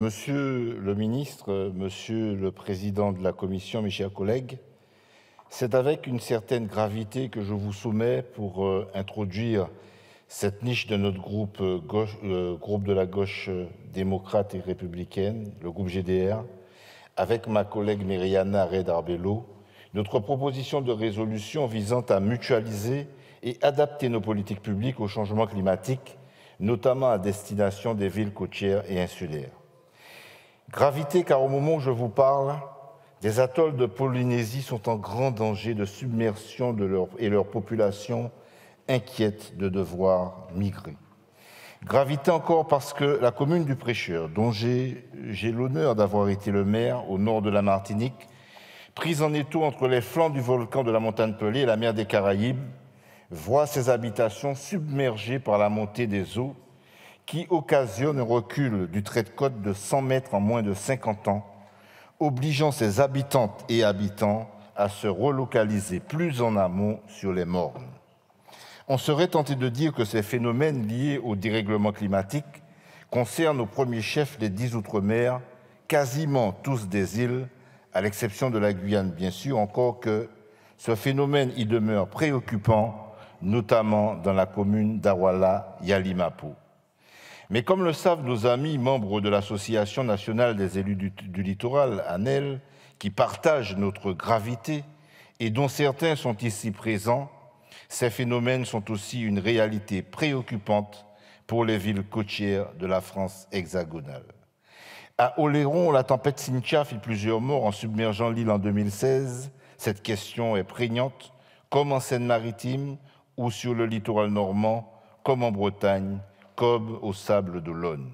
Monsieur le ministre, monsieur le président de la commission, mes chers collègues, c'est avec une certaine gravité que je vous soumets pour introduire cette niche de notre groupe, groupe de la gauche démocrate et républicaine, le groupe GDR, avec ma collègue Myriana Redarbello, notre proposition de résolution visant à mutualiser et adapter nos politiques publiques au changement climatique, notamment à destination des villes côtières et insulaires. Gravité, car au moment où je vous parle, des atolls de Polynésie sont en grand danger de submersion et leur population inquiète de devoir migrer. Gravité encore parce que la commune du Prêcheur, dont j'ai l'honneur d'avoir été le maire au nord de la Martinique, prise en étau entre les flancs du volcan de la montagne Pelée et la mer des Caraïbes, voit ses habitations submergées par la montée des eaux qui occasionne un recul du trait de côte de 100 mètres en moins de 50 ans, obligeant ses habitantes et habitants à se relocaliser plus en amont sur les mornes. On serait tenté de dire que ces phénomènes liés au dérèglement climatique concernent au premier chef les 10 outre-mer, quasiment tous des îles, à l'exception de la Guyane bien sûr, encore que ce phénomène y demeure préoccupant, notamment dans la commune d'Awala-Yalimapo. Mais comme le savent nos amis membres de l'Association nationale des élus du littoral, ANEL, qui partagent notre gravité et dont certains sont ici présents, ces phénomènes sont aussi une réalité préoccupante pour les villes côtières de la France hexagonale. À Oléron, la tempête Cynthia fit plusieurs morts en submergeant l'île en 2016. Cette question est prégnante, comme en Seine-Maritime ou sur le littoral normand, comme en Bretagne, comme au sable d'Olonne.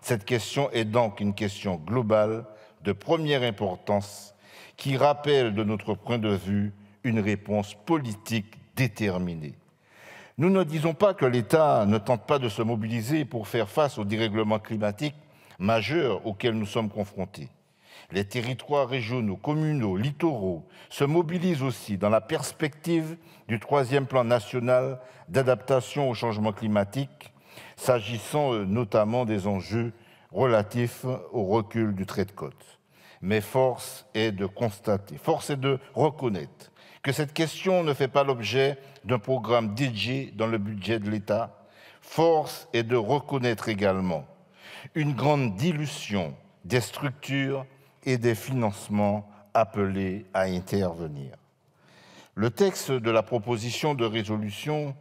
Cette question est donc une question globale de première importance qui rappelle de notre point de vue une réponse politique déterminée. Nous ne disons pas que l'État ne tente pas de se mobiliser pour faire face au dérèglement climatique majeur auquel nous sommes confrontés. Les territoires régionaux, communaux, littoraux se mobilisent aussi dans la perspective du 3e plan national d'adaptation au changement climatique, s'agissant notamment des enjeux relatifs au recul du trait de côte. Mais force est de constater, force est de reconnaître que cette question ne fait pas l'objet d'un programme dédié dans le budget de l'État. Force est de reconnaître également une grande dilution des structures et des financements appelés à intervenir. Le texte de la proposition de résolution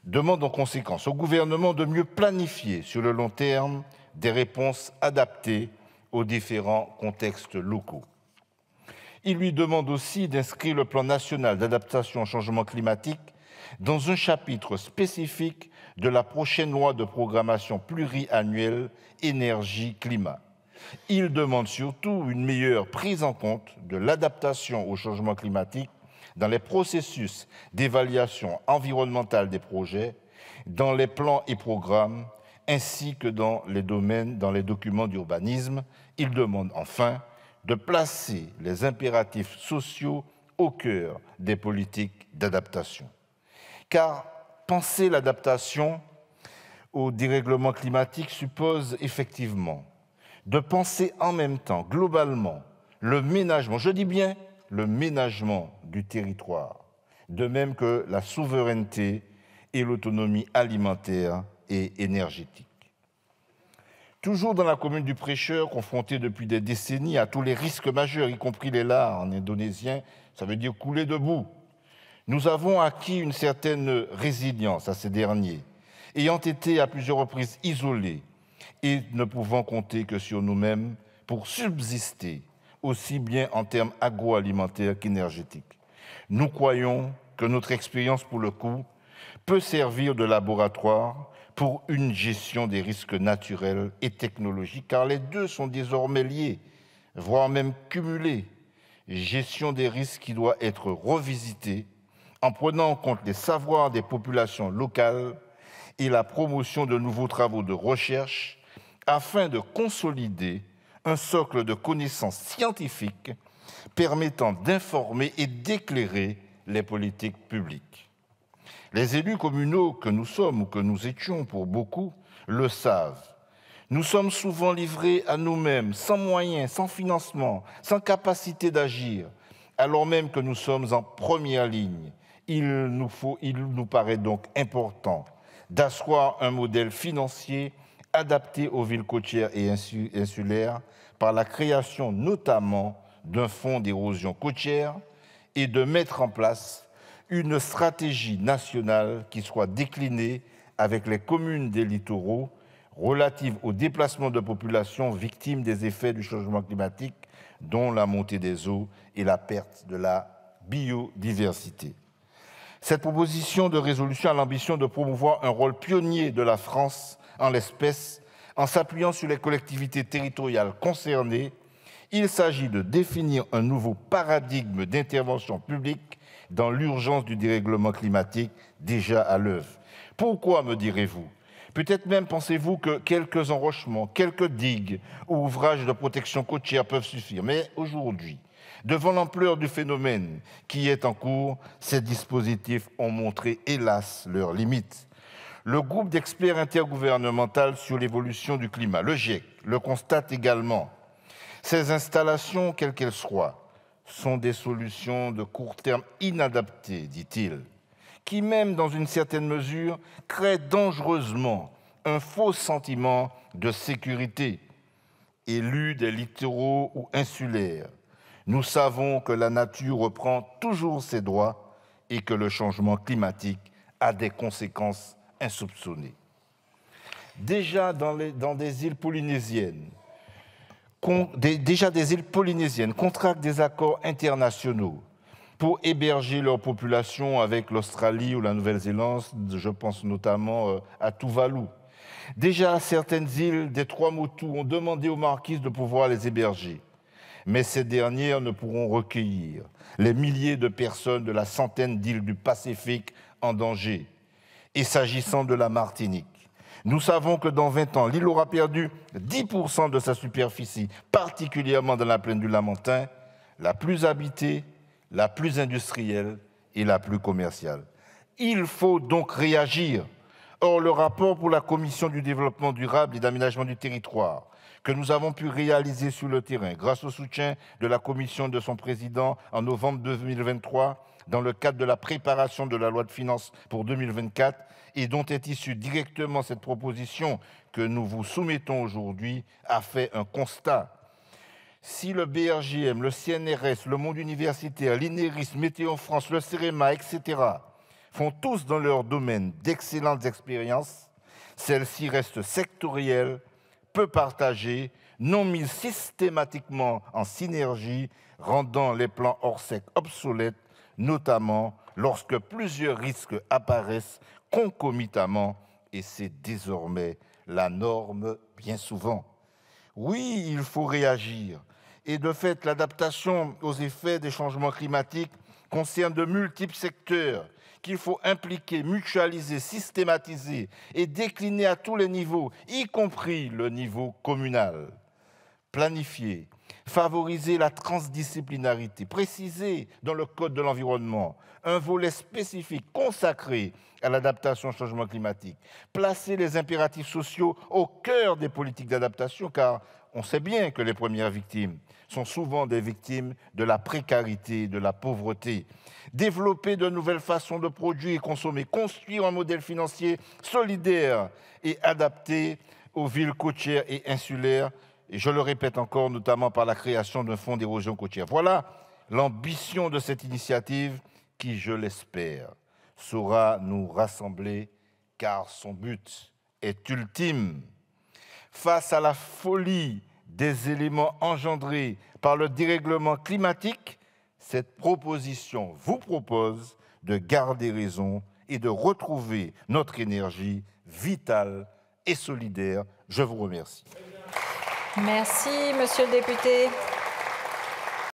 demande en conséquence au gouvernement de mieux planifier sur le long terme des réponses adaptées aux différents contextes locaux. Il lui demande aussi d'inscrire le plan national d'adaptation au changement climatique dans un chapitre spécifique de la prochaine loi de programmation pluriannuelle énergie-climat. Il demande surtout une meilleure prise en compte de l'adaptation au changement climatique dans les processus d'évaluation environnementale des projets, dans les plans et programmes, ainsi que dans les documents d'urbanisme. Il demande enfin de placer les impératifs sociaux au cœur des politiques d'adaptation. Car penser l'adaptation au dérèglement climatique suppose effectivement de penser en même temps, globalement, le ménagement, je dis bien le ménagement du territoire, de même que la souveraineté et l'autonomie alimentaire et énergétique. Toujours dans la commune du Prêcheur, confrontée depuis des décennies à tous les risques majeurs, y compris les lards en indonésien, ça veut dire couler debout, nous avons acquis une certaine résilience à ces derniers, ayant été à plusieurs reprises isolés et ne pouvant compter que sur nous-mêmes pour subsister, aussi bien en termes agroalimentaires qu'énergétiques. Nous croyons que notre expérience, pour le coup, peut servir de laboratoire pour une gestion des risques naturels et technologiques, car les deux sont désormais liés, voire même cumulés. Gestion des risques qui doit être revisitée en prenant en compte les savoirs des populations locales et la promotion de nouveaux travaux de recherche afin de consolider un socle de connaissances scientifiques permettant d'informer et d'éclairer les politiques publiques. Les élus communaux que nous sommes ou que nous étions pour beaucoup le savent. Nous sommes souvent livrés à nous-mêmes, sans moyens, sans financement, sans capacité d'agir, alors même que nous sommes en première ligne. Il nous paraît donc important d'asseoir un modèle financier adapté aux villes côtières et insulaires par la création notamment d'un fonds d'érosion côtière et de mettre en place une stratégie nationale qui soit déclinée avec les communes des littoraux relative au déplacement de populations victimes des effets du changement climatique, dont la montée des eaux et la perte de la biodiversité. Cette proposition de résolution a l'ambition de promouvoir un rôle pionnier de la France en l'espèce, en s'appuyant sur les collectivités territoriales concernées. Il s'agit de définir un nouveau paradigme d'intervention publique dans l'urgence du dérèglement climatique déjà à l'œuvre. Pourquoi, me direz-vous ? Peut-être même pensez-vous que quelques enrochements, quelques digues ou ouvrages de protection côtière peuvent suffire. Mais aujourd'hui, devant l'ampleur du phénomène qui est en cours, ces dispositifs ont montré, hélas, leurs limites. Le groupe d'experts intergouvernemental sur l'évolution du climat, le GIEC, le constate également. Ces installations, quelles qu'elles soient, sont des solutions de court terme inadaptées, dit-il, qui, même dans une certaine mesure, créent dangereusement un faux sentiment de sécurité. Élus des littoraux ou insulaires, nous savons que la nature reprend toujours ses droits et que le changement climatique a des conséquences insoupçonnées. Déjà des îles polynésiennes contractent des accords internationaux pour héberger leur population avec l'Australie ou la Nouvelle-Zélande, je pense notamment à Tuvalu. Déjà, certaines îles des Trois-Motus ont demandé aux marquises de pouvoir les héberger, mais ces dernières ne pourront recueillir les milliers de personnes de la centaine d'îles du Pacifique en danger. Et s'agissant de la Martinique, nous savons que dans 20 ans, l'île aura perdu 10% de sa superficie, particulièrement dans la plaine du Lamentin, la plus habitée, la plus industrielle et la plus commerciale. Il faut donc réagir. Or, le rapport pour la Commission du développement durable et d'aménagement du territoire que nous avons pu réaliser sur le terrain grâce au soutien de la Commission et de son président en novembre 2023 dans le cadre de la préparation de la loi de finances pour 2024 et dont est issue directement cette proposition que nous vous soumettons aujourd'hui, a fait un constat. Si le BRGM, le CNRS, le monde universitaire, l'INERIS, Météo France, le CEREMA, etc., font tous dans leur domaine d'excellentes expériences, celles-ci restent sectorielles, peu partagées, non mises systématiquement en synergie, rendant les plans Orsec obsolètes, notamment lorsque plusieurs risques apparaissent concomitamment, et c'est désormais la norme bien souvent. Oui, il faut réagir. Et de fait, l'adaptation aux effets des changements climatiques concerne de multiples secteurs qu'il faut impliquer, mutualiser, systématiser et décliner à tous les niveaux, y compris le niveau communal. Planifier, favoriser la transdisciplinarité, préciser dans le Code de l'environnement un volet spécifique consacré à l'adaptation au changement climatique, placer les impératifs sociaux au cœur des politiques d'adaptation, car on sait bien que les premières victimes sont souvent des victimes de la précarité, de la pauvreté. Développer de nouvelles façons de produire et consommer, construire un modèle financier solidaire et adapté aux villes côtières et insulaires, et je le répète encore, notamment par la création d'un fonds d'érosion côtière. Voilà l'ambition de cette initiative qui, je l'espère, saura nous rassembler, car son but est ultime. Face à la folie des éléments engendrés par le dérèglement climatique, cette proposition vous propose de garder raison et de retrouver notre énergie vitale et solidaire. Je vous remercie. Merci, monsieur le député.